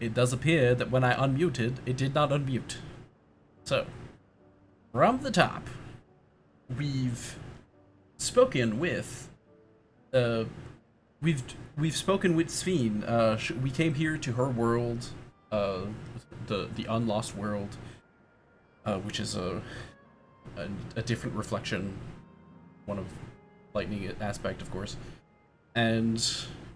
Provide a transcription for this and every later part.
It does appear that when I unmuted, it did not unmute. So, from the top, we've spoken with, we've spoken with Sphene. We came here to her world, the unlost world, which is a different reflection, one of lightning aspect, of course, and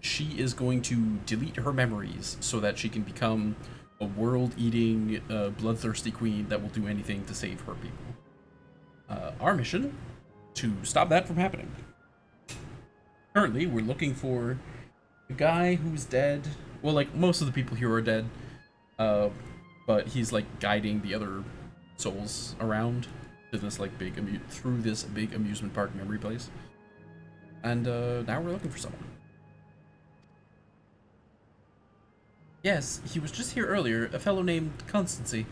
she is going to delete her memories so that she can become a world-eating, bloodthirsty queen that will do anything to save her people. Our mission, to stop that from happening. Currently, we're looking for a guy who's dead. Well, like, most of the people here are dead, but he's, like, guiding the other souls around to this, like, through this big amusement park memory place. And, now we're looking for someone. Yes, he was just here earlier, a fellow named Constancy.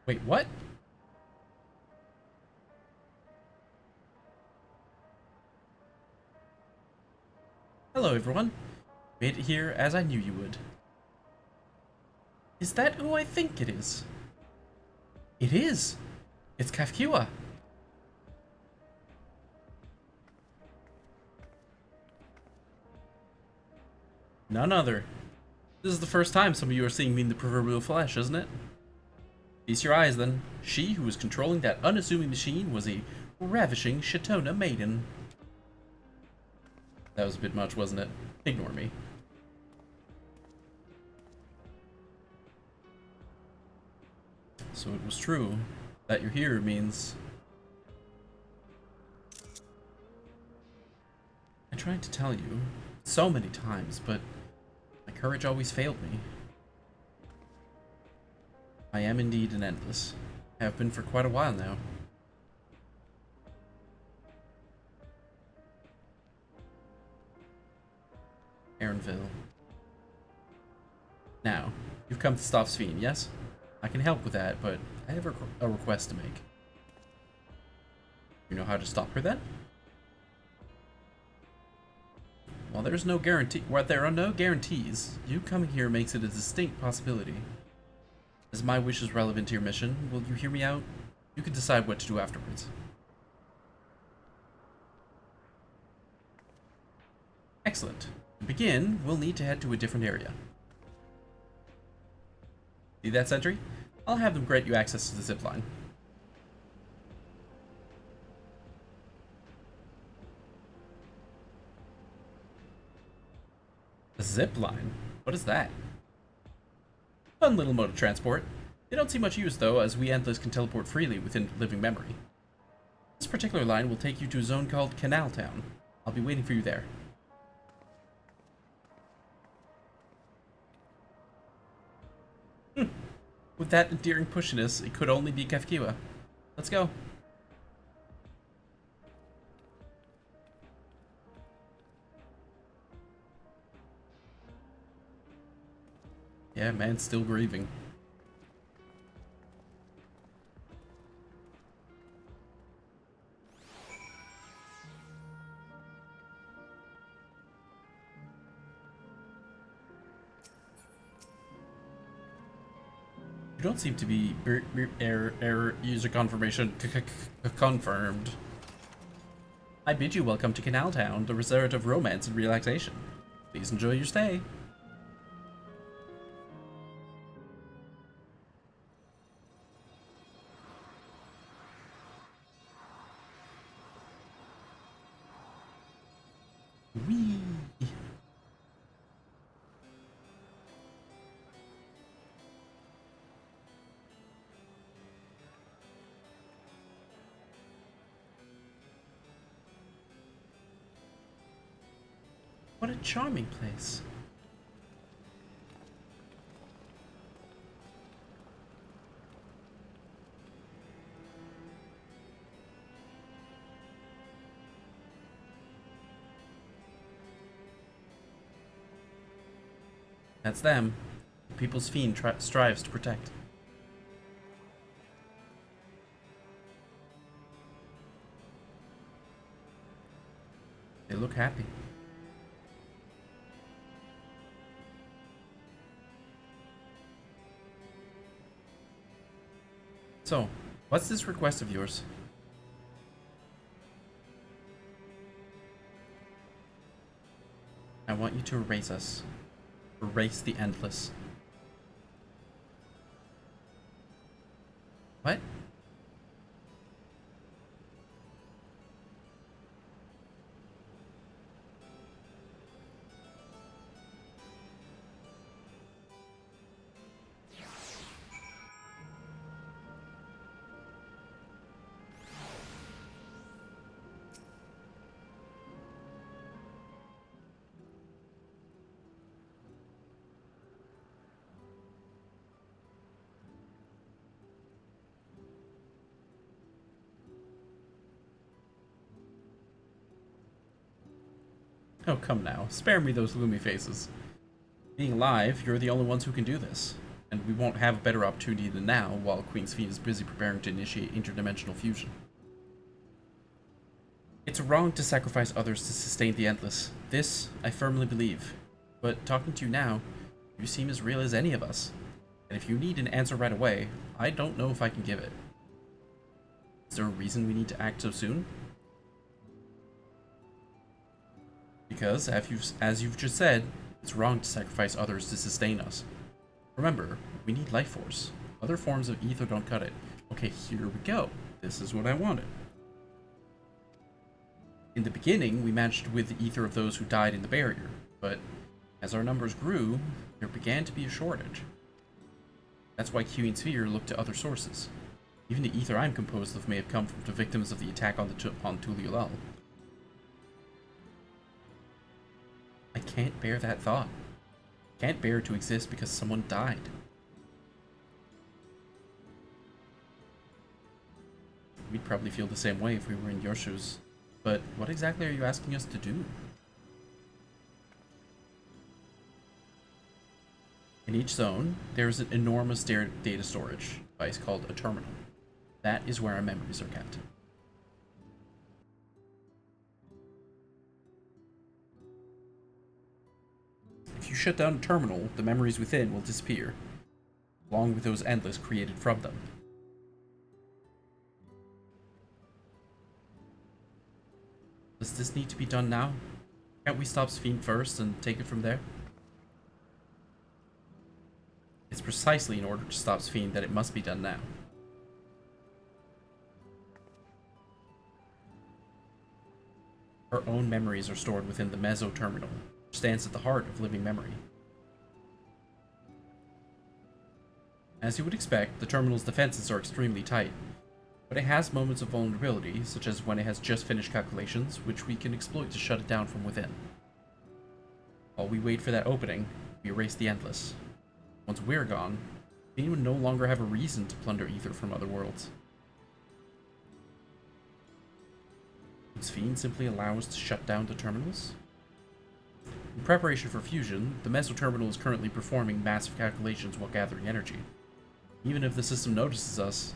Wait, what? Hello, everyone. Made it here as I knew you would. Is that who I think it is? It is! It's Kafkiwa! None other. This is the first time some of you are seeing me in the proverbial flesh, isn't it? Feast your eyes, then. She who was controlling that unassuming machine was a ravishing Shatona maiden. That was a bit much, wasn't it? Ignore me. So it was true. That you're here means... I tried to tell you so many times, but my courage always failed me. I am indeed an Endless. I have been for quite a while now. Aaronville. Now, you've come to stop Sphene, yes? I can help with that, but I have a request to make. You know how to stop her then? While there are no guarantees, you coming here makes it a distinct possibility. As my wish is relevant to your mission, will you hear me out? You can decide what to do afterwards. Excellent. To begin, we'll need to head to a different area. See that sentry? I'll have them grant you access to the zipline. A zipline? What is that? Fun little mode of transport. They don't see much use though, as we Endless can teleport freely within living memory. This particular line will take you to a zone called Canal Town. I'll be waiting for you there. With that endearing pushiness, it could only be Kafkiwa. Let's go. Yeah, man's still grieving. You don't seem to be error user confirmation confirmed. I bid you welcome to Canal Town, the resort of romance and relaxation. Please enjoy your stay. Whee! What a charming place. That's them. The People's Fiend strives to protect. They look happy. So, what's this request of yours? I want you to erase us. Erase the Endless. What? Oh, come now. Spare me those gloomy faces. Being alive, you're the only ones who can do this. And we won't have a better opportunity than now, while Queen's Fiend is busy preparing to initiate interdimensional fusion. It's wrong to sacrifice others to sustain the Endless. This, I firmly believe. But talking to you now, you seem as real as any of us. And if you need an answer right away, I don't know if I can give it. Is there a reason we need to act so soon? Because, as you've just said, it's wrong to sacrifice others to sustain us. Remember, we need life force. Other forms of ether don't cut it. Okay, here we go. This is what I wanted. In the beginning, we matched with the ether of those who died in the barrier, but as our numbers grew, there began to be a shortage. That's why Q and Sphere looked to other sources. Even the ether I'm composed of may have come from the victims of the attack on Tuliolal. I can't bear that thought. Can't bear to exist because someone died. We'd probably feel the same way if we were in your shoes. But what exactly are you asking us to do? In each zone, there's an enormous data storage device called a terminal. That is where our memories are kept. If you shut down a terminal, the memories within will disappear, along with those endless created from them. Does this need to be done now? Can't we stop Sphene first and take it from there? It's precisely in order to stop Sphene that it must be done now. Our own memories are stored within the Meso Terminal, which stands at the heart of living memory. As you would expect, the terminal's defenses are extremely tight, but it has moments of vulnerability, such as when it has just finished calculations, which we can exploit to shut it down from within. While we wait for that opening, we erase the Endless. Once we're gone, Sphene would no longer have a reason to plunder ether from other worlds. Would Sphene simply allow us to shut down the terminals? In preparation for fusion, the Meso Terminal is currently performing massive calculations while gathering energy. Even if the system notices us,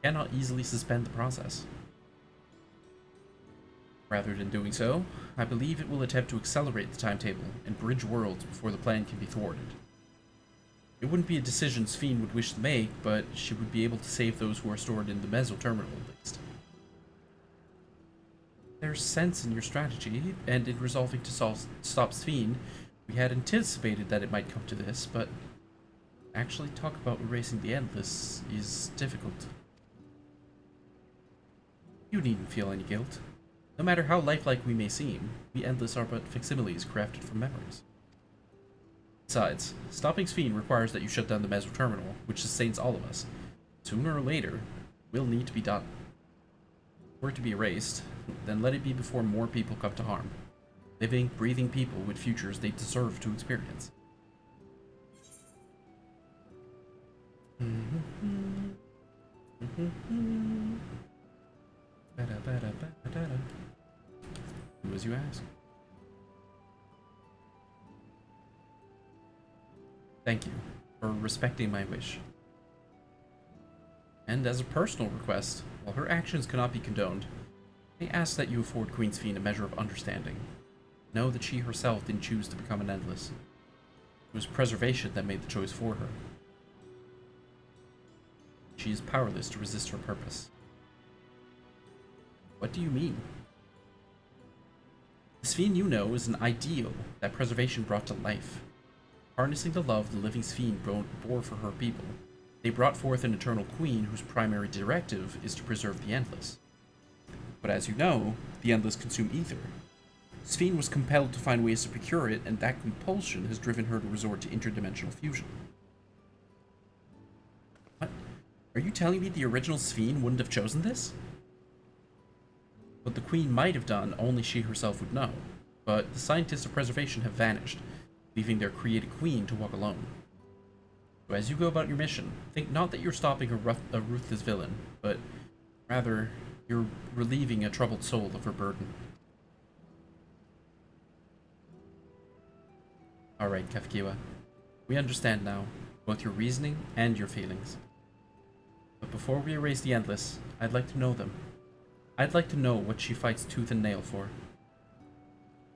it cannot easily suspend the process. Rather than doing so, I believe it will attempt to accelerate the timetable and bridge worlds before the plan can be thwarted. It wouldn't be a decision Sphene would wish to make, but she would be able to save those who are stored in the Meso Terminal at least. There's sense in your strategy, and in resolving to stop Sphene, we had anticipated that it might come to this, but actually talk about erasing the Endless is difficult. You needn't feel any guilt. No matter how lifelike we may seem, we Endless are but facsimiles crafted from memories. Besides, stopping Sphene requires that you shut down the Meso Terminal, which sustains all of us. Sooner or later, will need to be done. Were it to be erased, then let it be before more people come to harm. Living, breathing people with futures they deserve to experience. Who as you ask? Thank you for respecting my wish. And as a personal request, while her actions cannot be condoned, I ask that you afford Queen Sphene a measure of understanding. Know that she herself didn't choose to become an Endless. It was preservation that made the choice for her. She is powerless to resist her purpose. What do you mean? The Sphene you know is an ideal that preservation brought to life. Harnessing the love the living Sphene bore for her people, they brought forth an eternal queen whose primary directive is to preserve the Endless. But as you know, the Endless consume ether. Sphene was compelled to find ways to procure it, and that compulsion has driven her to resort to interdimensional fusion. What? Are you telling me the original Sphene wouldn't have chosen this? What the Queen might have done, only she herself would know. But the scientists of preservation have vanished, leaving their created queen to walk alone. So as you go about your mission, think not that you're stopping a ruthless villain, but rather you're relieving a troubled soul of her burden. Alright, Kefkiwa. We understand now, both your reasoning and your feelings. But before we erase the Endless, I'd like to know them. I'd like to know what she fights tooth and nail for.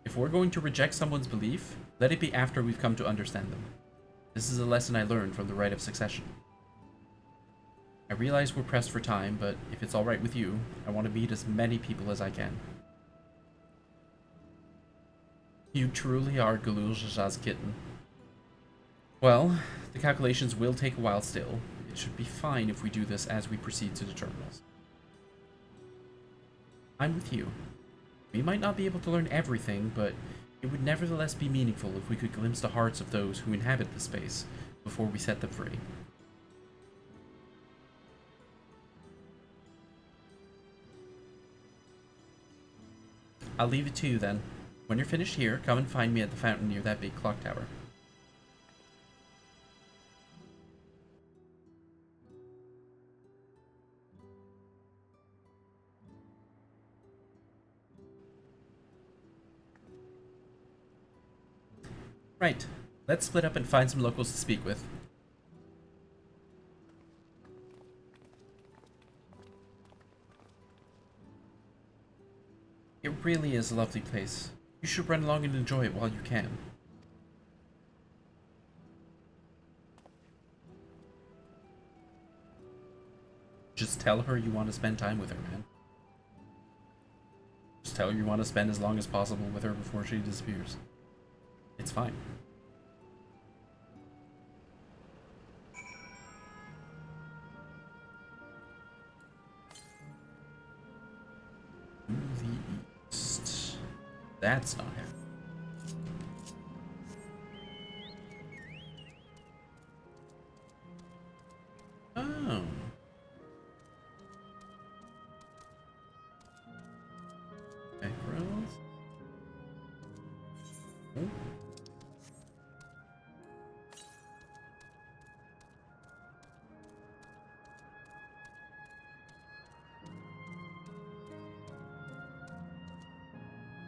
If we're going to reject someone's belief, let it be after we've come to understand them. This is a lesson I learned from the Rite of Succession. I realize we're pressed for time, but if it's alright with you, I want to meet as many people as I can. You truly are Galul Jaja's kitten. Well, the calculations will take a while still. It should be fine if we do this as we proceed to the terminals. I'm with you. We might not be able to learn everything, but it would nevertheless be meaningful if we could glimpse the hearts of those who inhabit the space before we set them free. I'll leave it to you then. When you're finished here, come and find me at the fountain near that big clock tower. Right. Let's split up and find some locals to speak with. It really is a lovely place. You should run along and enjoy it while you can. Just tell her you want to spend time with her, man. Just tell her you want to spend as long as possible with her before she disappears. It's fine. To the east. That's not happening. Oh. Back roads. Oh.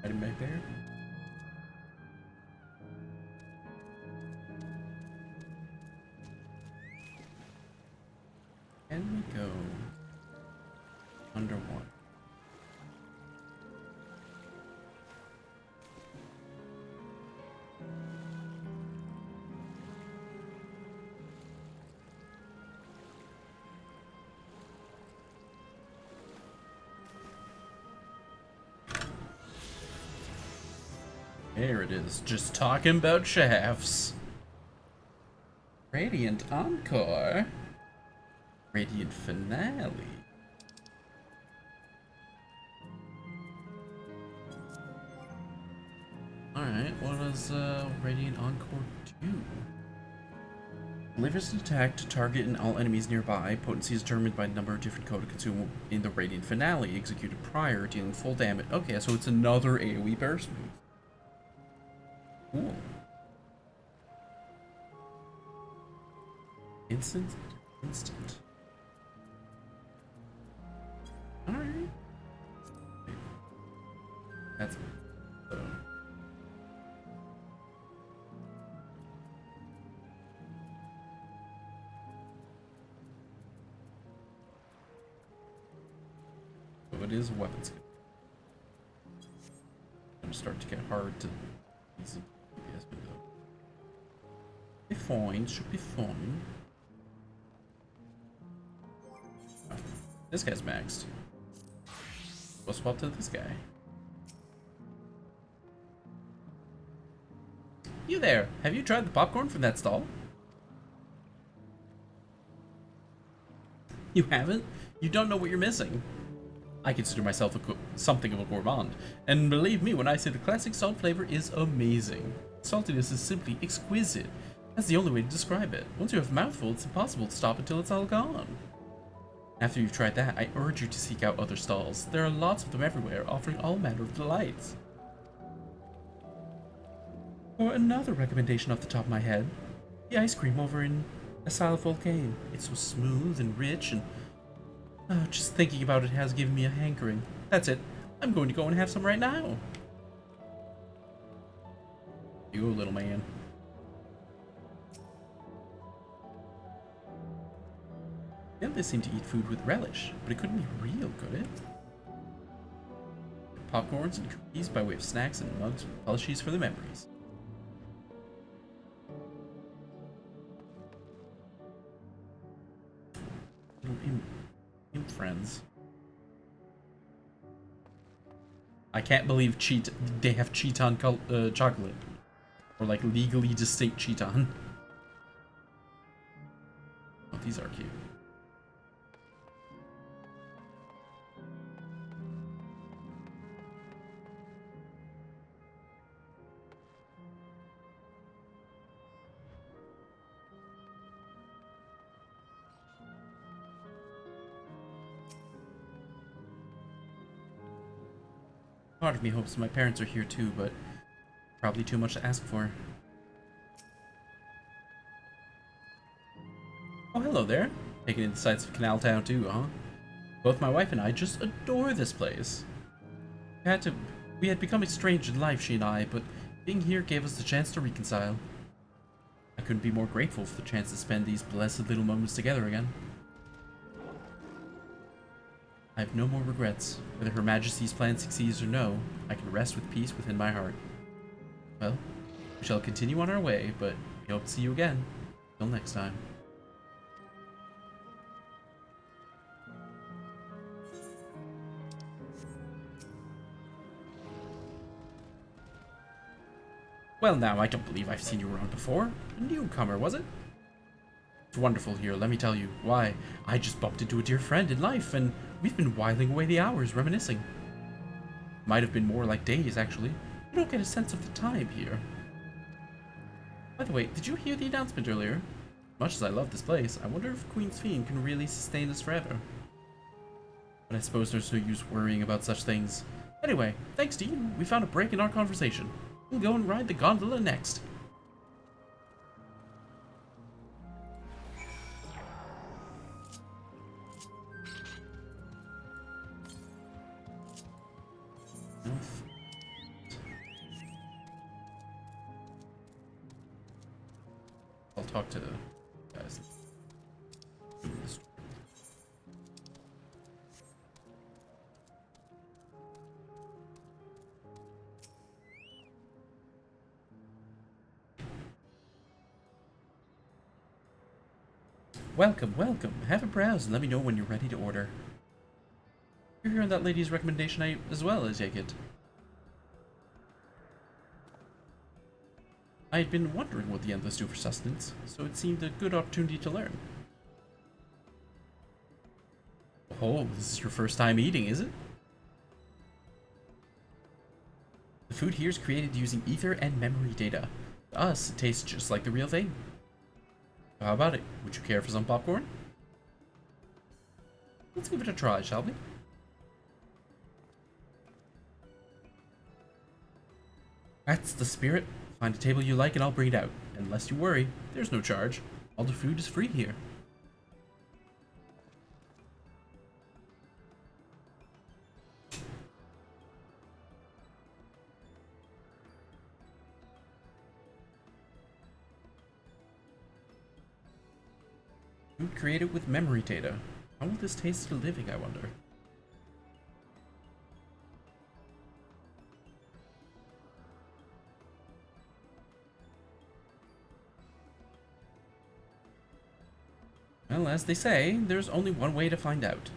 Item back there. Can we go under one? There it is, just talking about shafts. Radiant Encore. Radiant Finale. Alright, what does Radiant Encore do? Delivers an attack to target and all enemies nearby. Potency is determined by the number of different coda consumed in the Radiant finale, executed prior, dealing full damage. Okay, so it's another AoE burst move. Cool. Instant. Alright. That's it is a weapon skill. It's gonna start to get hard to easy. Be fine, should be fine. Oh, this guy's maxed. We'll swap to this guy. You there, have you tried the popcorn from that stall? You haven't? You don't know what you're missing. I consider myself something of a gourmand, and believe me when I say the classic salt flavor is amazing. Saltiness is simply exquisite. That's the only way to describe it. Once you have a mouthful, it's impossible to stop until it's all gone. After you've tried that, I urge you to seek out other stalls. There are lots of them everywhere, offering all manner of delights. Or another recommendation off the top of my head, the ice cream over in Asile Volcane. It's so smooth and rich, and just thinking about it has given me a hankering. That's it. I'm going to go and have some right now. You go, little man. Yeah, they seem to eat food with relish, but it couldn't be real, could it? Popcorns and cookies by way of snacks and mugs with plushies for the memories. Little imp friends. I can't believe they have Cheeton chocolate. Or like legally distinct Cheeton. Oh, these are cute. Part of me hopes my parents are here too, but probably too much to ask for. Oh, hello there. Taking in the sights of Canal Town too, huh? Both my wife and I just adore this place. We had become estranged in life, she and I, but being here gave us the chance to reconcile. I couldn't be more grateful for the chance to spend these blessed little moments together again. I have no more regrets. Whether Her Majesty's plan succeeds or no, I can rest with peace within my heart. Well, we shall continue on our way, but we hope to see you again. Till next time. Well now, I don't believe I've seen you around before. A newcomer, was it? It's wonderful here, let me tell you. Why, I just bumped into a dear friend in life, and we've been whiling away the hours reminiscing. Might have been more like days, actually. You don't get a sense of the time here. By the way, did you hear the announcement earlier? Much as I love this place, I wonder if Queen's Fiend can really sustain us forever. But I suppose there's no use worrying about such things. Anyway, thanks to you, we found a break in our conversation. We'll go and ride the gondola next. I'll talk to guys. Welcome, welcome. Have a browse and let me know when you're ready to order. You're hearing that lady's recommendation as well, I take it. I had been wondering what the Endless do for sustenance, so it seemed a good opportunity to learn. Oh, this is your first time eating, is it? The food here is created using ether and memory data. To us, it tastes just like the real thing. So how about it? Would you care for some popcorn? Let's give it a try, shall we? That's the spirit. Find a table you like and I'll bring it out. And lest you worry, there's no charge. All the food is free here. Food created with memory data. How will this taste to living, I wonder? Well, as they say, there's only one way to find out.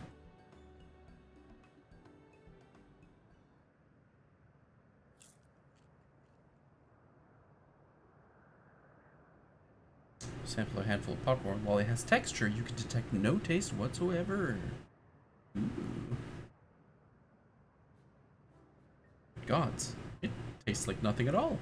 Sample a handful of popcorn. While it has texture, you can detect no taste whatsoever. Ooh. Gods, it tastes like nothing at all.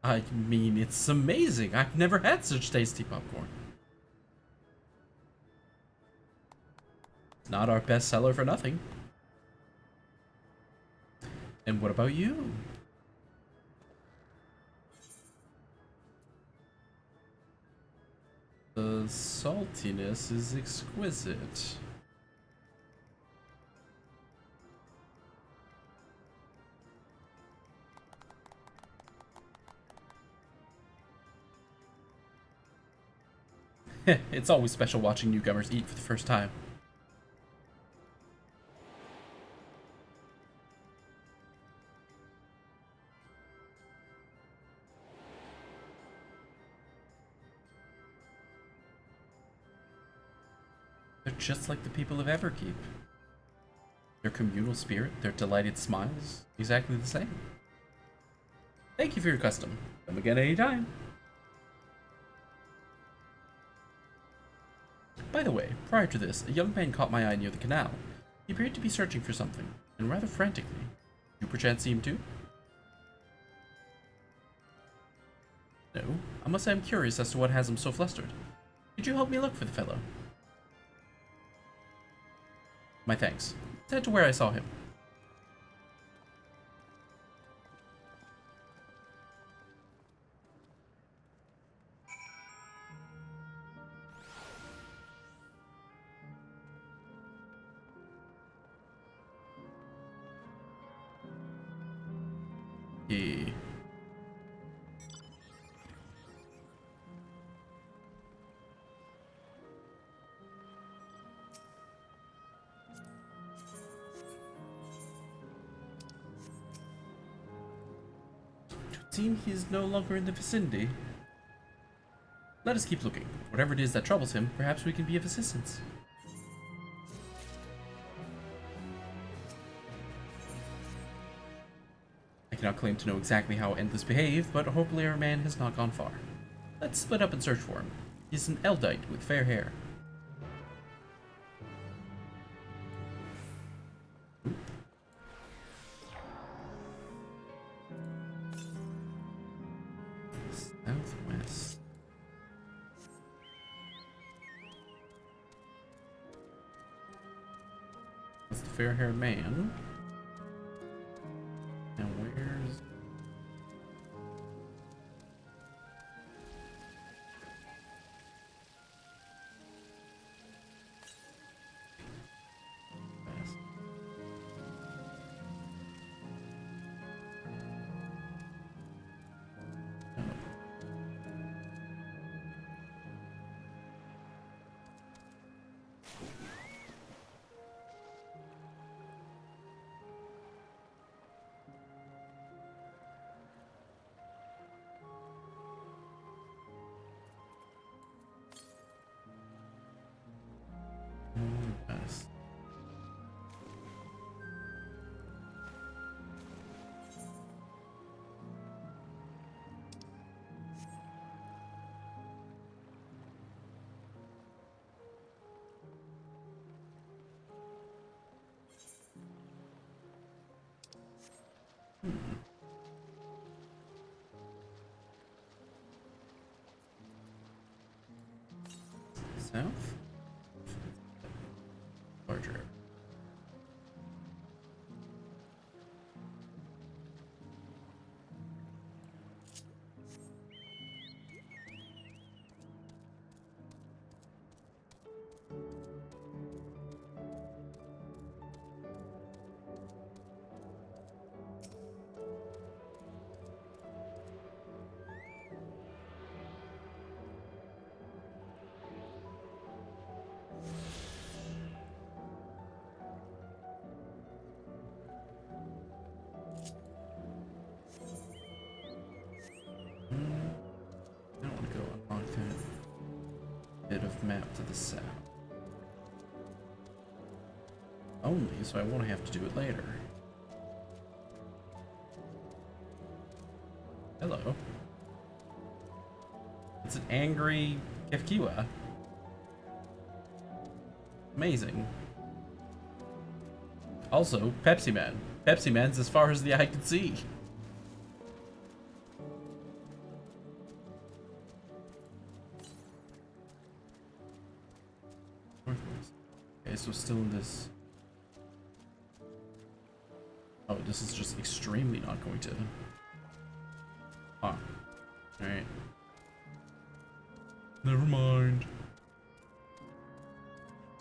I mean, it's amazing. I've never had such tasty popcorn. It's not our best seller for nothing. And what about you? The saltiness is exquisite. It's always special watching newcomers eat for the first time. They're just like the people of Everkeep. Their communal spirit, their delighted smiles, exactly the same. Thank you for your custom. Come again anytime. By the way, prior to this, a young man caught my eye near the canal. He appeared to be searching for something, and rather frantically. You perchance see him too? No, I must say I'm curious as to what has him so flustered. Could you help me look for the fellow? My thanks. Let's head to where I saw him. Yeah. It seems he is no longer in the vicinity. Let us keep looking. Whatever it is that troubles him, perhaps we can be of assistance. I cannot claim to know exactly how Endless behaved, but hopefully our man has not gone far. Let's split up and search for him. He's an Eldite with fair hair. Southwest. That's the fair-haired man. And where's... Yes. South? Larger. I don't want to go unlock that bit of map to the south. Only, so I won't have to do it later. Hello. It's an angry Kefkiwa. Amazing. Also, Pepsi Man. Pepsi Man's as far as the eye can see. Okay, so still in this. Oh, this is just extremely not going to. Huh. Alright. Never mind.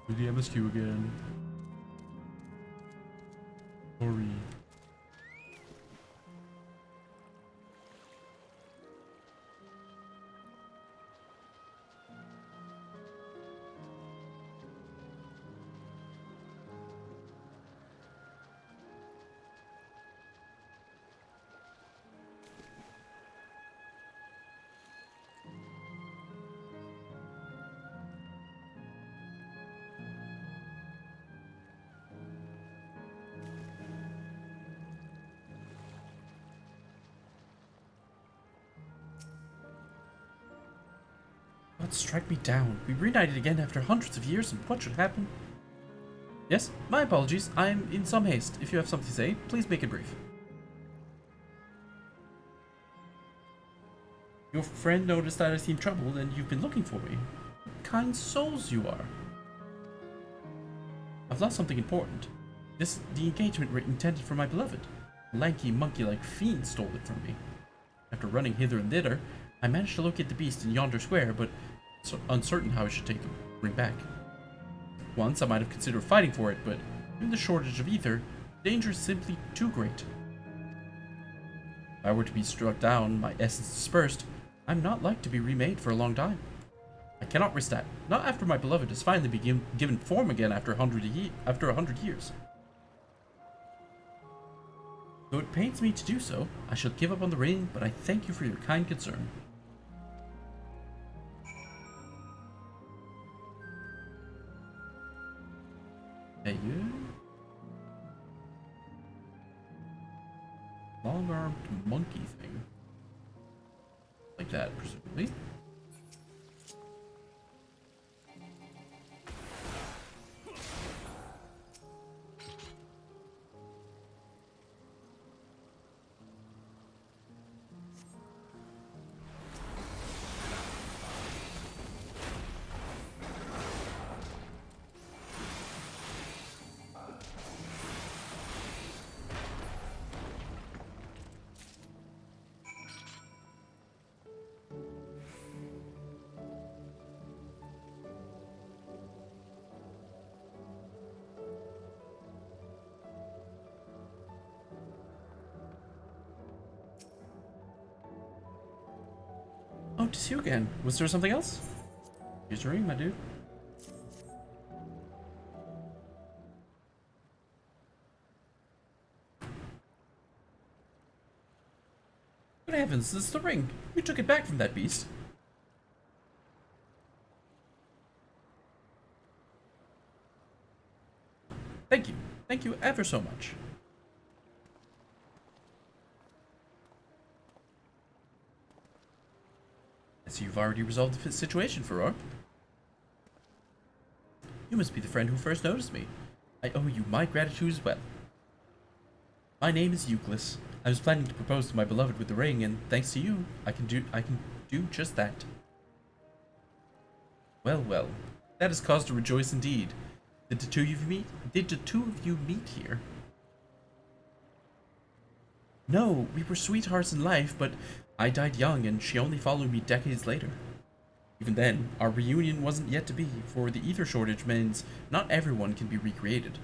Do the MSQ again. Sorry. God, strike me down. We reunited again after hundreds of years, and what should happen? Yes, my apologies. I'm in some haste. If you have something to say, please make it brief. Your friend noticed that I seemed troubled, and you've been looking for me. What kind souls you are. I've lost something important. The engagement ring intended for my beloved. A lanky, monkey-like fiend stole it from me. After running hither and thither, I managed to locate the beast in yonder square, but so uncertain how I should take the ring back. Once I might have considered fighting for it, but given the shortage of ether, the danger is simply too great. If I were to be struck down, my essence dispersed, I'm not like to be remade for a long time. I cannot risk that, not after my beloved has finally been given form again after 100 years. Though it pains me to do so, I shall give up on the ring, but I thank you for your kind concern. Hey, you. Long-armed monkey thing. Like that, presumably. Oh, to see you again. Was there something else? Here's your ring, my dude. Good heavens, this is the ring. You took it back from that beast. Thank you. Thank you ever so much. So you've already resolved the situation, Furor. You must be the friend who first noticed me. I owe you my gratitude as well. My name is Euclid. I was planning to propose to my beloved with the ring, and thanks to you, I can do just that. Well, well. That is cause to rejoice indeed. Did the two of you meet here? No, we were sweethearts in life, but I died young and she only followed me decades later. Even then, our reunion wasn't yet to be, for the ether shortage means not everyone can be recreated.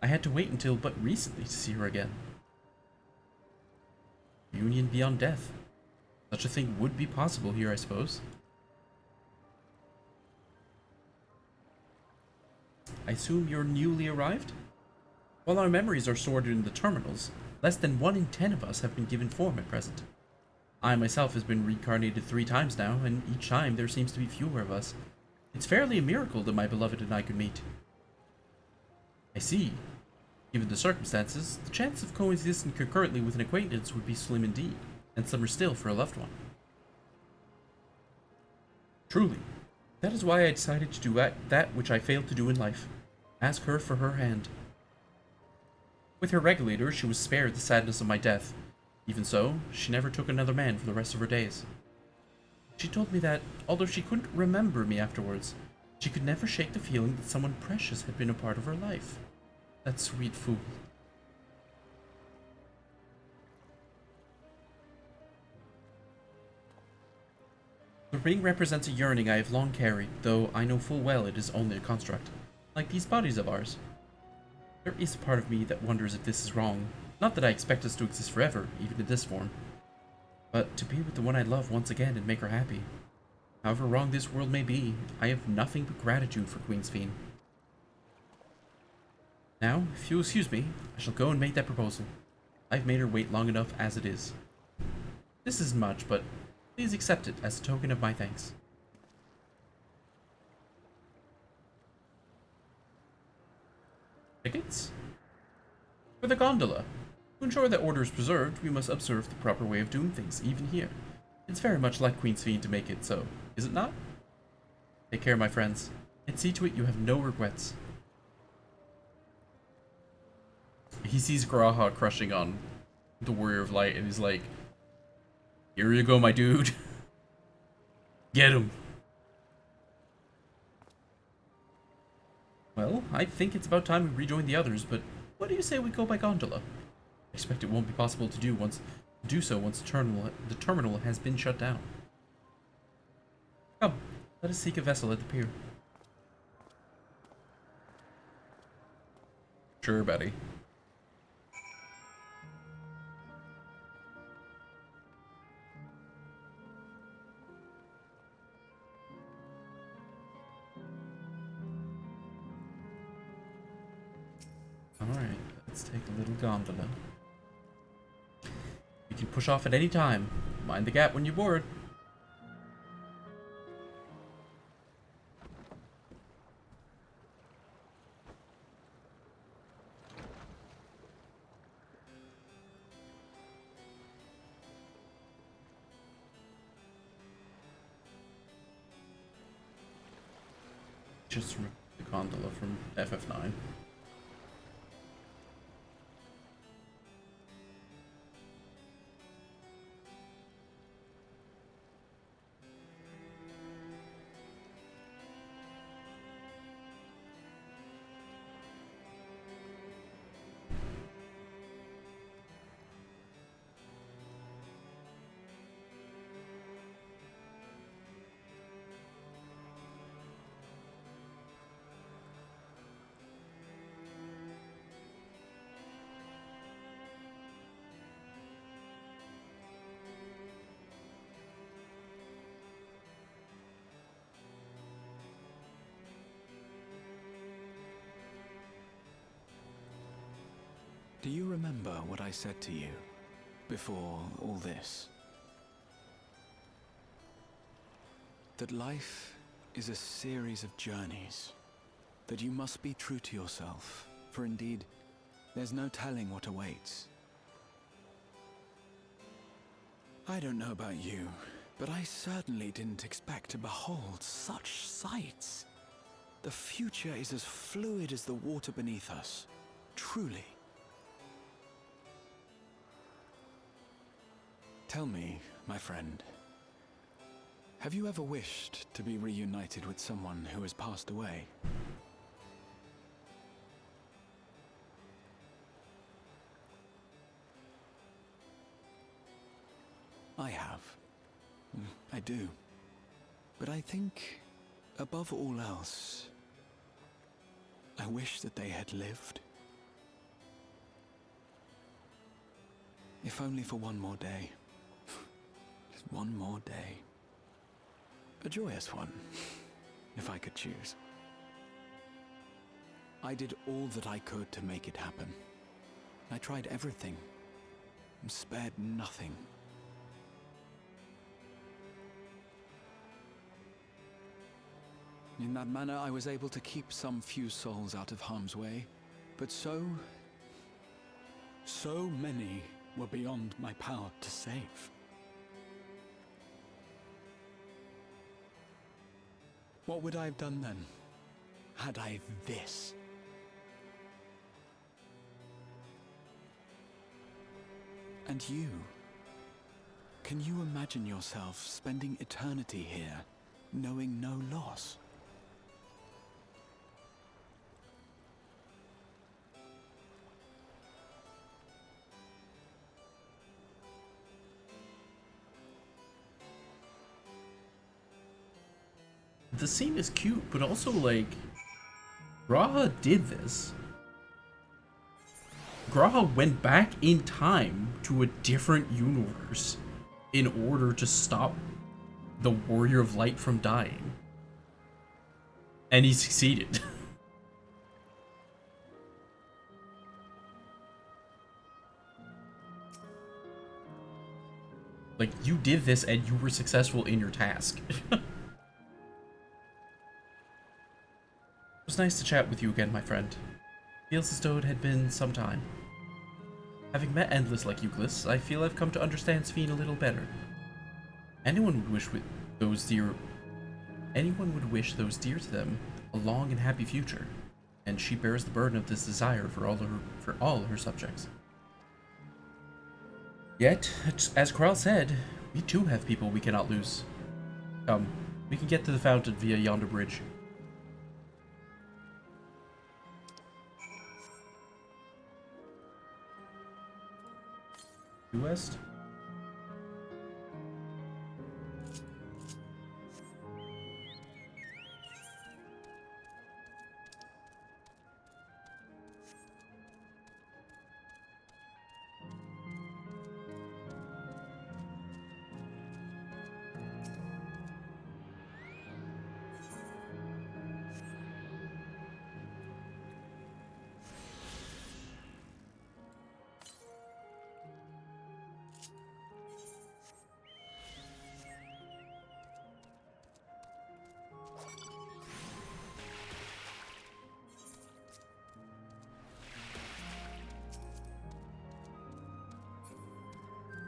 I had to wait until but recently to see her again. Reunion beyond death. Such a thing would be possible here, I suppose. I assume you're newly arrived? While our memories are stored in the terminals, less than 1 in 10 of us have been given form at present. I myself has been reincarnated 3 times now, and each time there seems to be fewer of us. It's fairly a miracle that my beloved and I could meet. I see. Given the circumstances, the chance of coexisting concurrently with an acquaintance would be slim indeed, and slimmer still for a loved one. Truly. That is why I decided to do that which I failed to do in life. Ask her for her hand. With her regulator, she was spared the sadness of my death. Even so, she never took another man for the rest of her days. She told me that, although she couldn't remember me afterwards, she could never shake the feeling that someone precious had been a part of her life. That sweet fool. The ring represents a yearning I have long carried, though I know full well it is only a construct, like these bodies of ours. There is a part of me that wonders if this is wrong. Not that I expect us to exist forever, even in this form, but to be with the one I love once again and make her happy. However wrong this world may be, I have nothing but gratitude for Queen Sphene. Now, if you'll excuse me, I shall go and make that proposal. I've made her wait long enough as it is. This isn't much, but please accept it as a token of my thanks. Tickets? For the gondola. To ensure that order is preserved, we must observe the proper way of doing things, even here. It's very much like Queen Sphene to make it so, is it not? Take care, my friends, and see to it you have no regrets. He sees Graha crushing on the Warrior of Light, and he's like, here you go, my dude. Get him. Well, I think it's about time we rejoin the others, but what do you say we go by gondola? I expect it won't be possible to do so once the terminal has been shut down. Come, let us seek a vessel at the pier. Sure, buddy. Alright, let's take a little gondola. You can push off at any time. Mind the gap when you're bored. Just remove the gondola from FF9. Do you remember what I said to you before all this? That life is a series of journeys, that you must be true to yourself, for indeed, there's no telling what awaits. I don't know about you, but I certainly didn't expect to behold such sights. The future is as fluid as the water beneath us, truly. Tell me, my friend, Have you ever wished to be reunited with someone who has passed away? I have. I do. But I think, above all else, I wish that they had lived. If only for one more day. Just one more day. A joyous one, if I could choose. I did all that I could to make it happen. I tried everything, and spared nothing. In that manner, I was able to keep some few souls out of harm's way, but so many were beyond my power to save. What would I have done then, had I this? And you? Can you imagine yourself spending eternity here, knowing no loss? The scene is cute, but also, like, Graha did this. Graha went back in time to a different universe in order to stop the Warrior of Light from dying. And he succeeded. Like, you did this and you were successful in your task. It was nice to chat with you again, my friend. Feels as though it had been some time. Having met Endless like Euclid, I feel I've come to understand Sphene a little better. Anyone would wish those dear to them a long and happy future, and she bears the burden of this desire for all her subjects. Yet, as Krell said, we too have people we cannot lose. Come, we can get to the fountain via yonder bridge. West.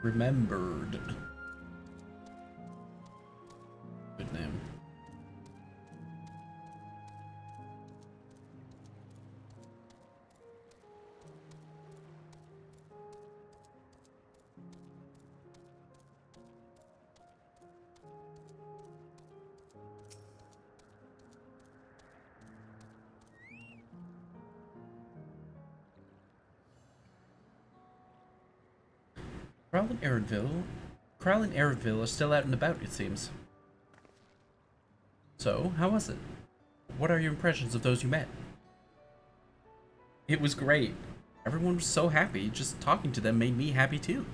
Remembered. Good name. Krell and Arenville are still out and about, it seems. So, how was it? What are your impressions of those you met? It was great. Everyone was so happy. Just talking to them made me happy too.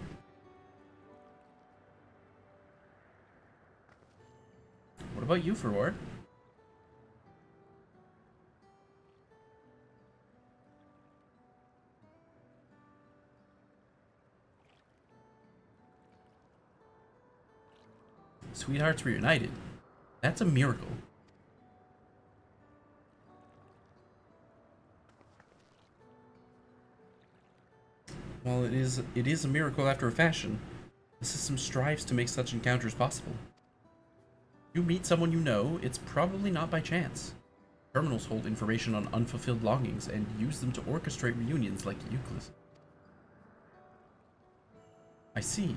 What about you, Furor? Sweethearts reunited. That's a miracle. While it is a miracle after a fashion, the system strives to make such encounters possible. You meet someone you know, it's probably not by chance. Terminals hold information on unfulfilled longings and use them to orchestrate reunions like Euclid. I see.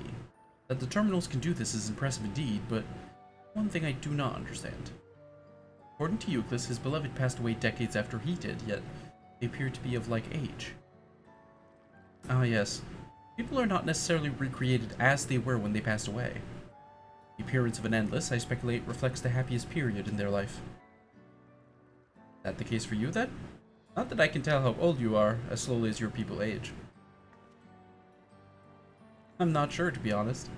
That the terminals can do this is impressive indeed, but One thing I do not understand. According to Euclid, his beloved passed away decades after he did, yet they appear to be of like age. Ah yes, people are not necessarily recreated as they were when they passed away. The appearance of an endless, I speculate, reflects the happiest period in their life. Is that the case for you then? Not that I can tell how old you are, as slowly as your people age. I'm not sure, to be honest.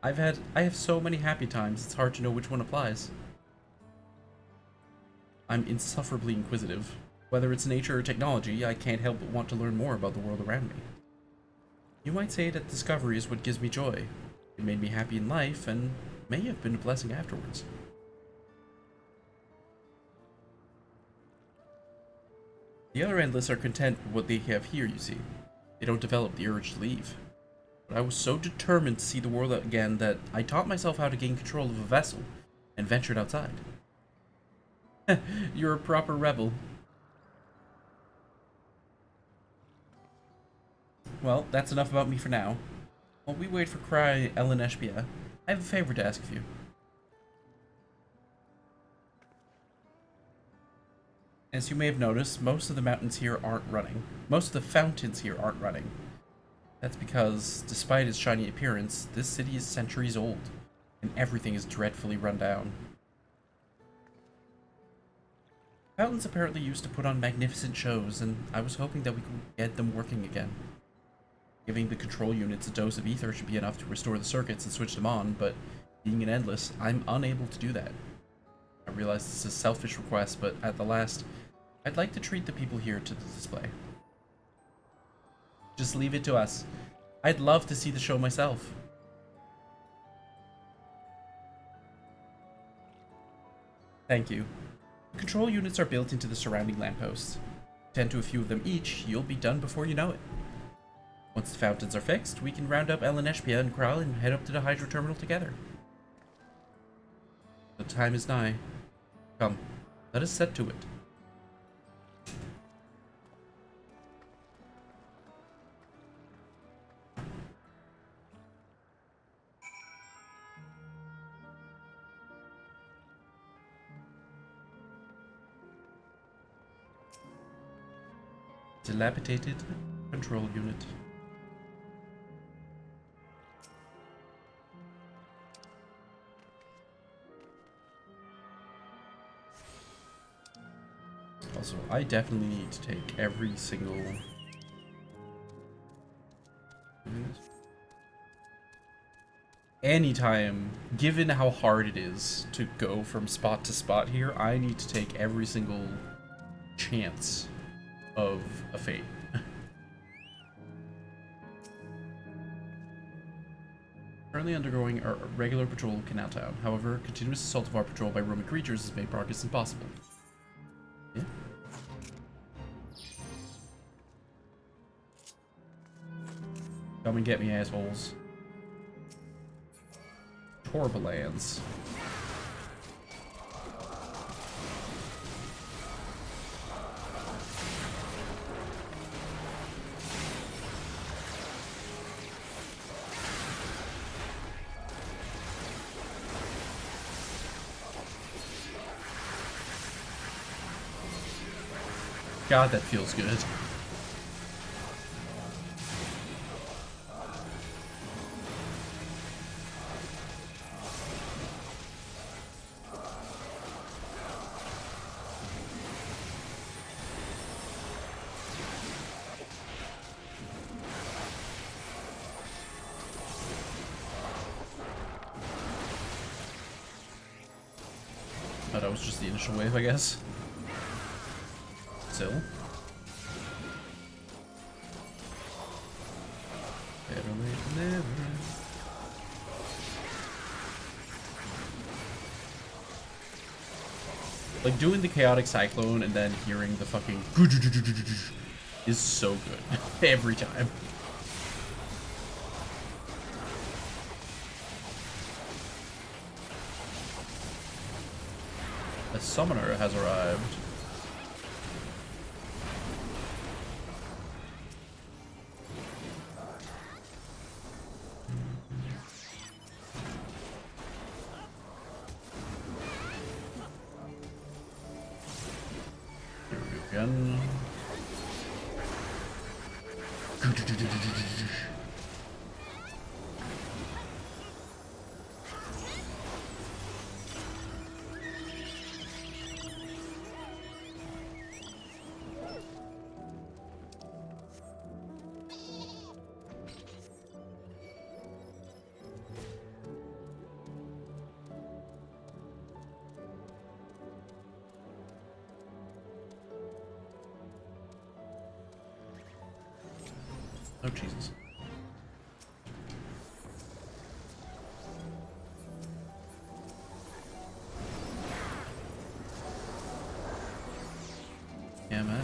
I have so many happy times, it's hard to know which one applies. I'm insufferably inquisitive. Whether it's nature or technology, I can't help but want to learn more about the world around me. You might say that discovery is what gives me joy. It made me happy in life, and may have been a blessing afterwards. The other endless are content with what they have here, you see. They don't develop the urge to leave. But I was so determined to see the world again that I taught myself how to gain control of a vessel and ventured outside. You're a proper rebel. Well, that's enough about me for now. While we wait for Cry Ellen Eshbia, I have a favor to ask of you. As you may have noticed, most of the mountains here aren't running. Most of the fountains here aren't running. That's because, despite its shiny appearance, this city is centuries old, and everything is dreadfully run down. Fountains apparently used to put on magnificent shows, and I was hoping that we could get them working again. Giving the control units a dose of ether should be enough to restore the circuits and switch them on, but being an endless, I'm unable to do that. I realize this is a selfish request, but at the last, I'd like to treat the people here to the display. Just leave it to us. I'd love to see the show myself. Thank you. The control units are built into the surrounding lampposts. Tend to a few of them each, you'll be done before you know it. Once the fountains are fixed, we can round up Ellen Eshbia and Kral and head up to the hydro terminal together. The time is nigh. Come, let us set to it. Dilapidated control unit. Also, I definitely need to take every single... Anytime, given how hard it is to go from spot to spot here, I need to take every single chance of a fate. Currently undergoing a regular patrol of Canal Town. However, continuous assault of our patrol by roaming creatures has made progress impossible. Yeah. Come and get me, assholes. Torbalands. God, that feels good. Oh, that was just the initial wave, I guess. Still. Better late than never. Like, doing the chaotic cyclone and then hearing the fucking is so good. Every time. A summoner has arrived. Explosion. Oh, Jesus. Yeah, man.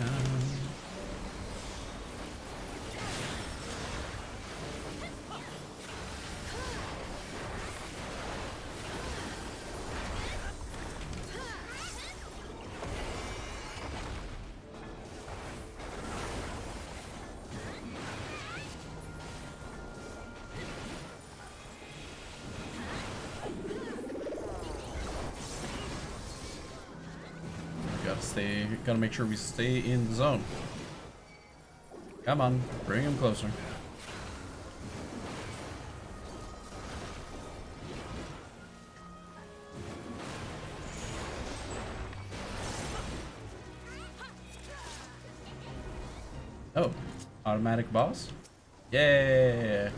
Gotta make sure we stay in the zone. Come on, bring him closer. Oh, automatic boss? Yeah.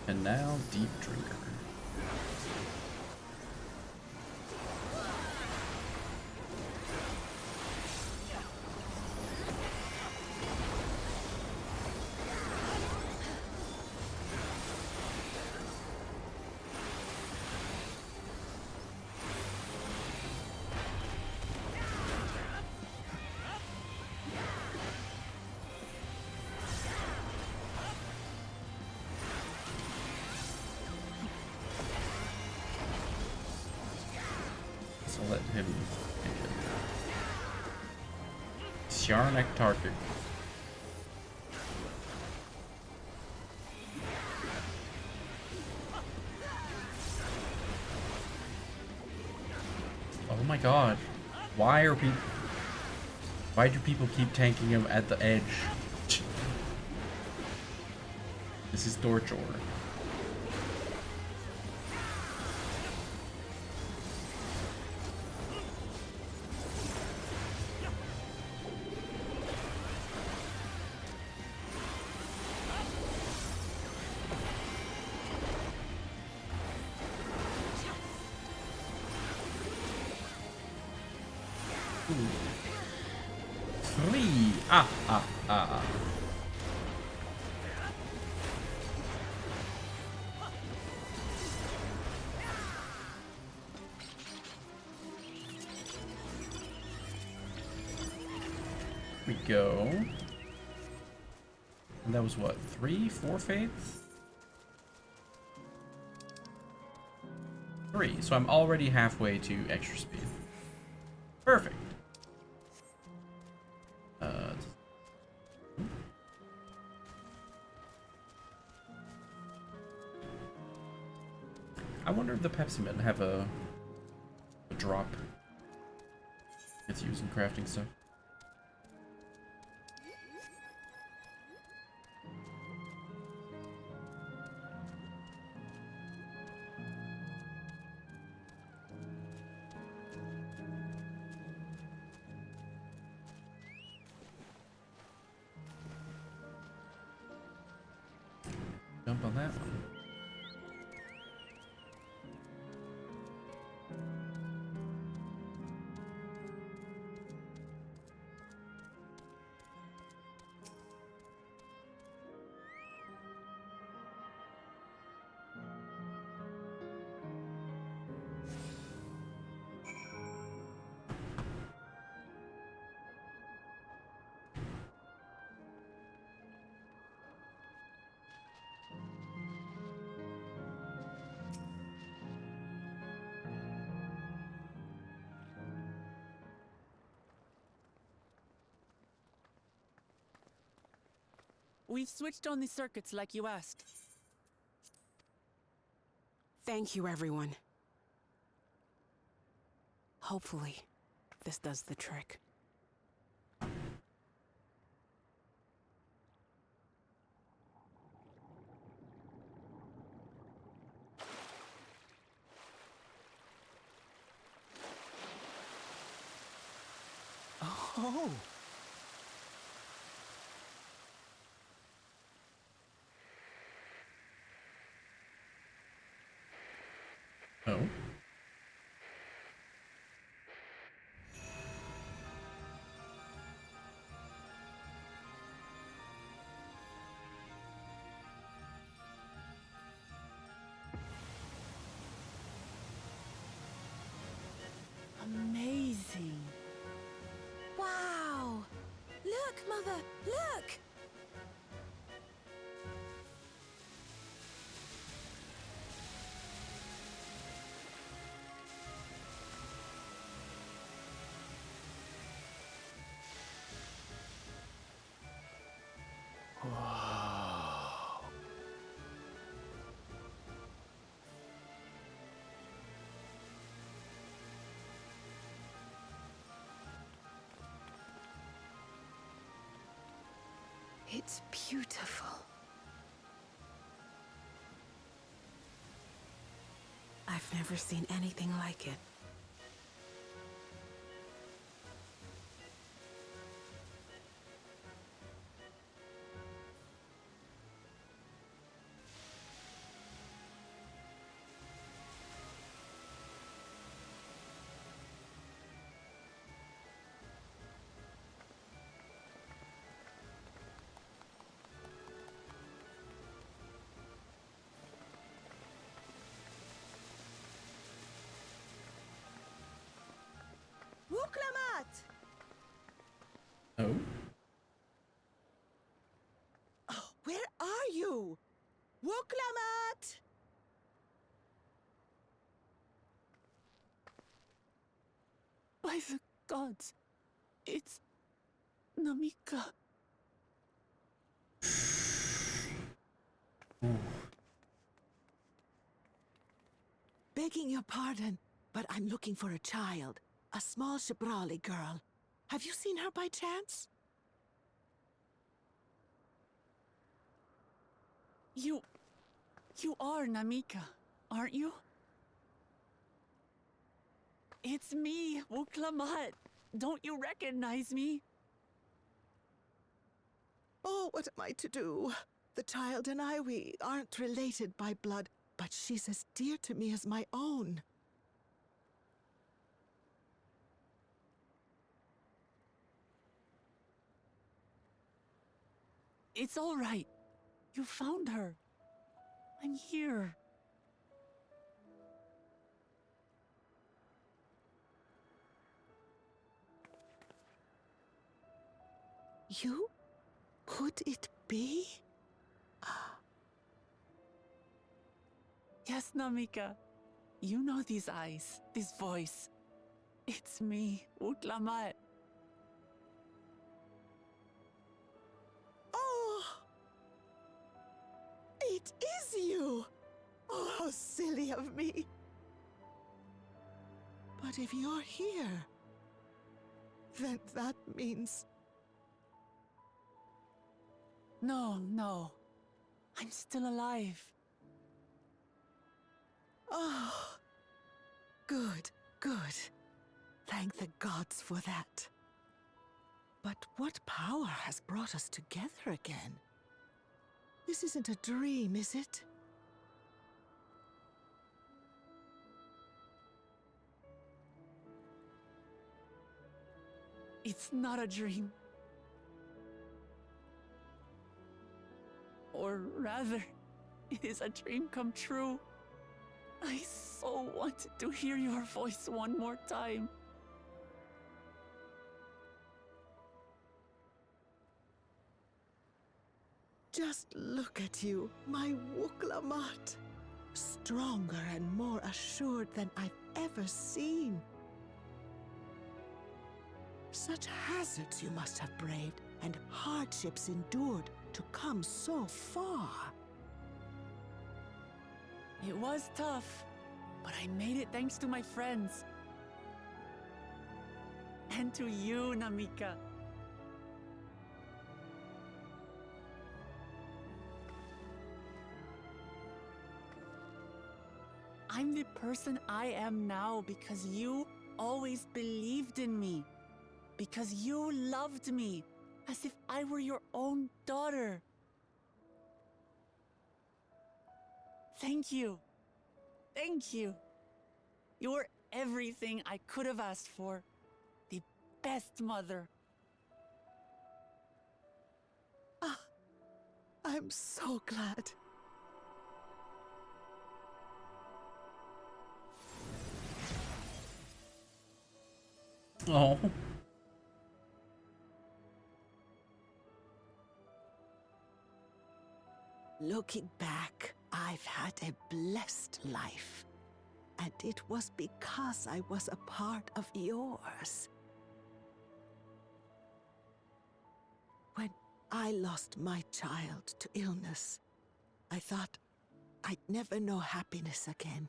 And now deep drinker. So let him Sharnak Tarkic. Oh my god. Why do people keep tanking him at the edge? This is torture. Three. Ah. We go. And that was what? 4 faiths? 3. So I'm already halfway to extra speed. Perfect. I wonder if the Pepsi Men have a drop it's used in crafting stuff. Jump on that one. We've switched on the circuits like you asked. Thank you, everyone. Hopefully, this does the trick. Oh! Oh. Amazing. Wow! Look, Mother! Look! Wow. It's beautiful. I've never seen anything like it. Wuklamat! Oh. Oh, where are you? Wuklamat! By the gods, it's Namika. Begging your pardon, but I'm looking for a child. A small Shibrali girl. Have you seen her by chance? You are Namika, aren't you? It's me, Wuklamat. Don't you recognize me? Oh, what am I to do? The child and I, we aren't related by blood, but she's as dear to me as my own. It's all right. You found her. I'm here. You? Could it be? Yes, Namika. You know these eyes, this voice. It's me, Utlamat. Oh! It is you! Oh, how silly of me. But if you're here, then that means... No. I'm still alive. Oh, good. Thank the gods for that. But what power has brought us together again? This isn't a dream, is it? It's not a dream. Or rather, it is a dream come true. I so wanted to hear your voice one more time. Just look at you, my Wuklamat. Stronger and more assured than I've ever seen. Such hazards you must have braved and hardships endured to come so far. It was tough, but I made it thanks to my friends. And to you, Namika. I'm the person I am now because you always believed in me. because you loved me as if I were your own daughter. Thank you. Thank you. You're everything I could have asked for. The best mother. Ah, I'm so glad. Oh. Looking back, I've had a blessed life. And it was because I was a part of yours. When I lost my child to illness, I thought I'd never know happiness again.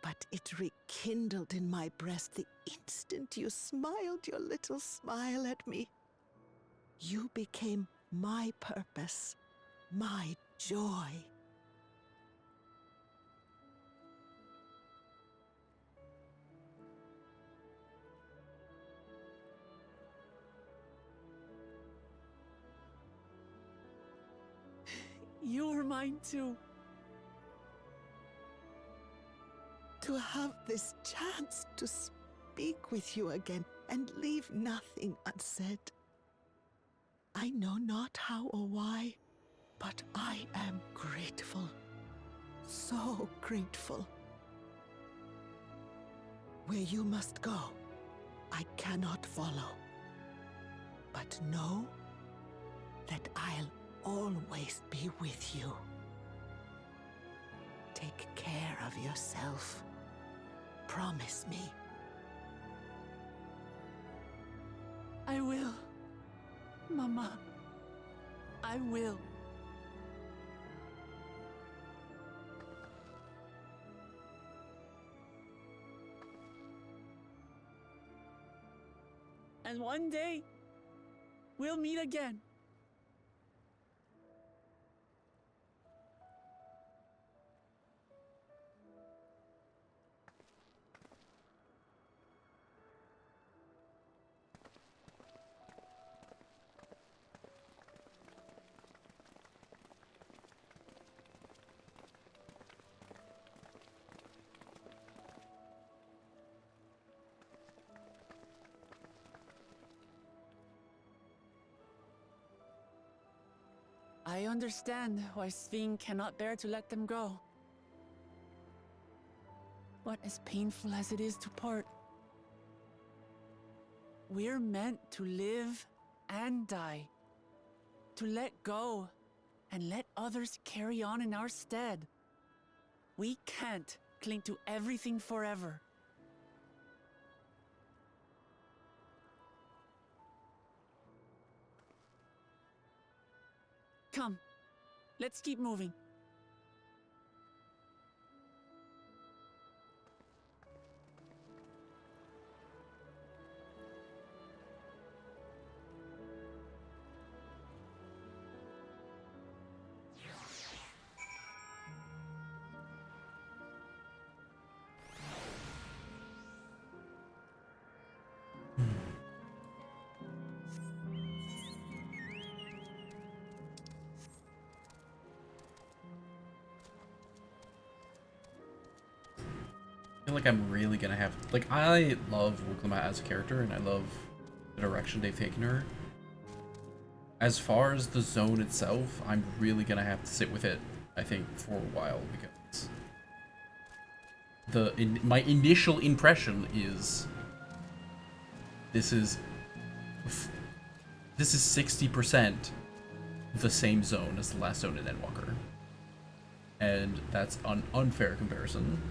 But it rekindled in my breast the instant you smiled your little smile at me. You became my purpose, my joy. You're mine too. To have this chance to speak with you again and leave nothing unsaid. I know not how or why, but I am grateful. So grateful. Where you must go, I cannot follow. But know that I'll always be with you. Take care of yourself. Promise me. I will. Mama. I will. And one day, we'll meet again. I understand why Sving cannot bear to let them go. But as painful as it is to part, we're meant to live and die. To let go and let others carry on in our stead. We can't cling to everything forever. Come, let's keep moving. I feel like I'm really gonna have, like, I love Wuklama as a character and I love the direction they've taken her. As far as the zone itself, I'm really gonna have to sit with it, I think, for a while, because my initial impression is this is 60% the same zone as the last zone in Endwalker, and that's an unfair comparison.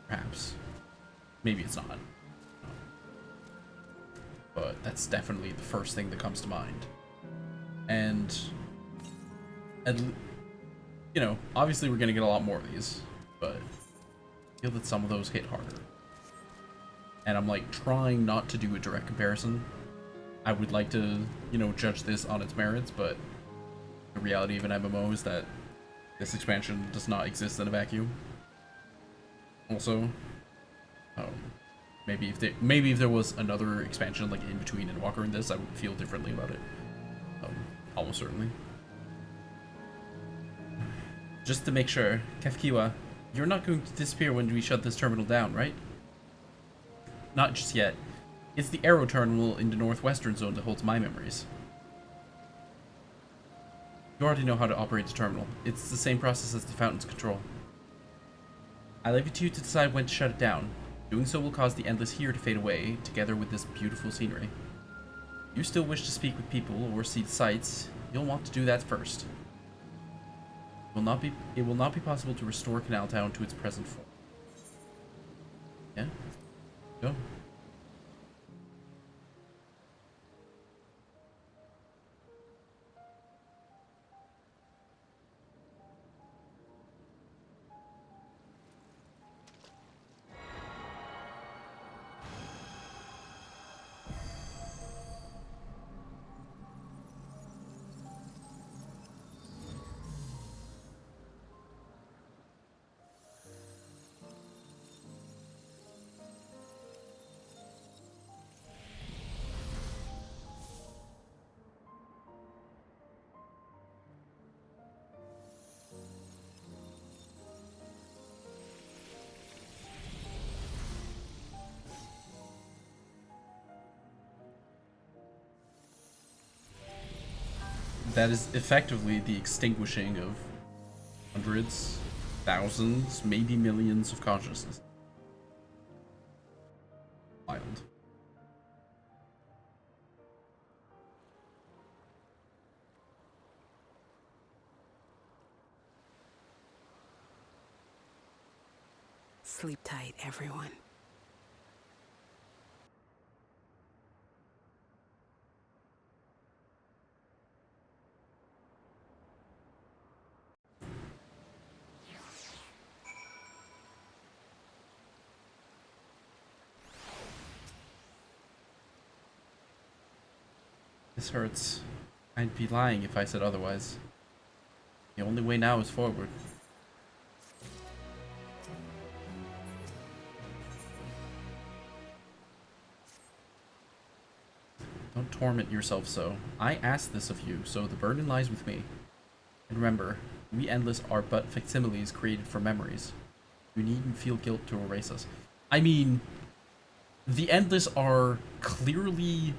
Perhaps. Maybe it's not. But that's definitely the first thing that comes to mind. And you know, obviously we're gonna get a lot more of these, but I feel that some of those hit harder. And I'm like trying not to do a direct comparison. I would like to, you know, judge this on its merits, but the reality of an MMO is that this expansion does not exist in a vacuum. Also, Maybe if there was another expansion like in between Endwalker and this, I would feel differently about it. Almost certainly. Just to make sure, Kefkiwa, you're not going to disappear when we shut this terminal down, right? Not just yet. It's the Aero terminal in the northwestern zone that holds my memories. You already know how to operate the terminal. It's the same process as the fountain's control. I leave it to you to decide when to shut it down. Doing so will cause the endless here to fade away, together with this beautiful scenery. If you still wish to speak with people or see the sights, you'll want to do that first. It will not be possible to restore Canal Town to its present form. Yeah? Go. That is effectively the extinguishing of hundreds, thousands, maybe millions of consciousness. Wild. Sleep tight, everyone. This hurts. I'd be lying if I said otherwise. The only way now is forward. Don't torment yourself so. I asked this of you, so the burden lies with me. And remember, we Endless are but facsimiles created for memories. You needn't feel guilt to erase us. I mean, the Endless are clearly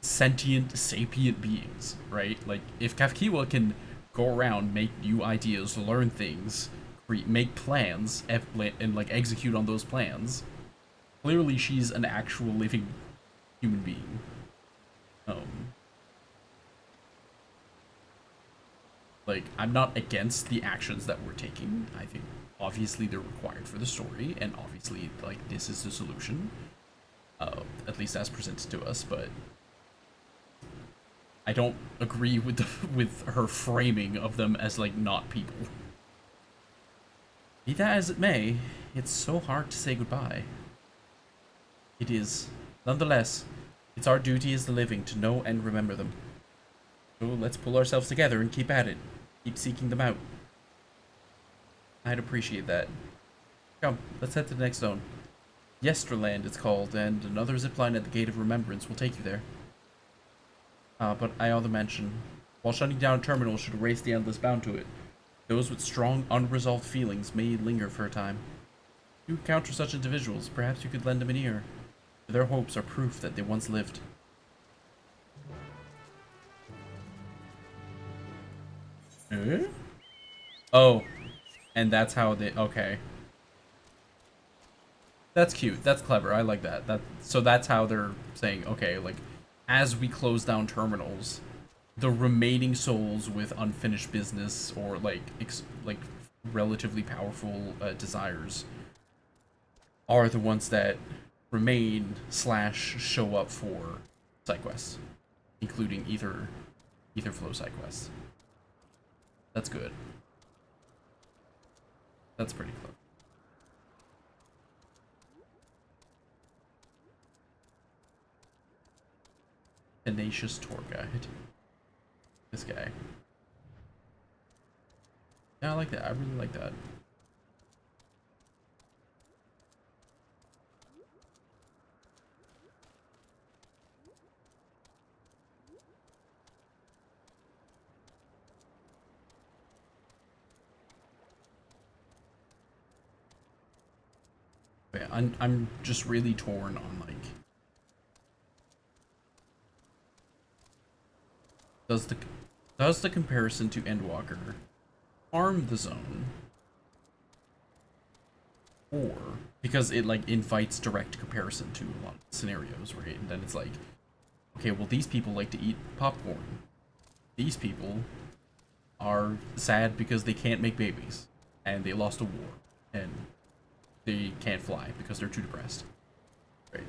sentient, sapient beings, right? Like, if Kafkiwa can go around, make new ideas, learn things, make plans, and like execute on those plans, clearly she's an actual living human being. Like, I'm not against the actions that we're taking. I think obviously they're required for the story, and obviously, like, this is the solution, at least as presented to us, but I don't agree with with her framing of them as, like, not people. Be that as it may, it's so hard to say goodbye. It is. Nonetheless, it's our duty as the living to know and remember them. So let's pull ourselves together and keep at it. Keep seeking them out. I'd appreciate that. Come, let's head to the next zone. Yesterland it's called, and another zipline at the Gate of Remembrance will take you there. But I ought to mention, while shutting down a terminal should erase the Endless bound to it, those with strong, unresolved feelings may linger for a time. If you encounter such individuals, perhaps you could lend them an ear. Their hopes are proof that they once lived. Oh, and that's how they. Okay, that's cute. That's clever. I like that. So that's how they're saying. Okay, like, as we close down terminals, the remaining souls with unfinished business or like relatively powerful desires are the ones that remain / show up for side quests, including either flow side quests. That's good. That's pretty clever. Tenacious tour guide. This guy. Yeah, I like that. I really like that. I'm just really torn on like, does the comparison to Endwalker harm the zone, or because it like invites direct comparison to a lot of scenarios, right? And then it's like, okay, well these people like to eat popcorn. These people are sad because they can't make babies and they lost a war and they can't fly because they're too depressed, right?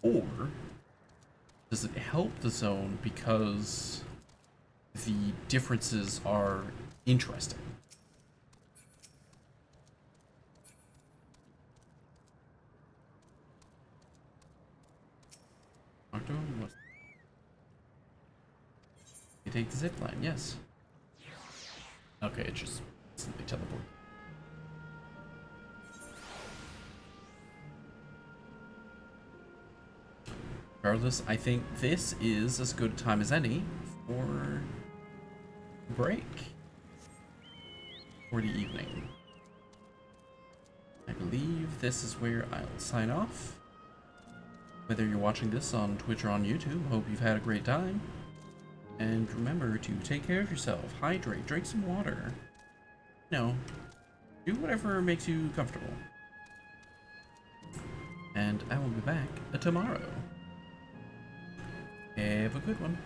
Or does it help the zone because the differences are interesting? You take the zip line, yes. Okay, it just instantly teleport. Regardless, I think this is as good a time as any for break for the evening. I believe this is where I'll sign off. Whether you're watching this on Twitch or on YouTube, hope you've had a great time. And remember to take care of yourself, hydrate, drink some water. You know, do whatever makes you comfortable. And I will be back tomorrow. Have a good one.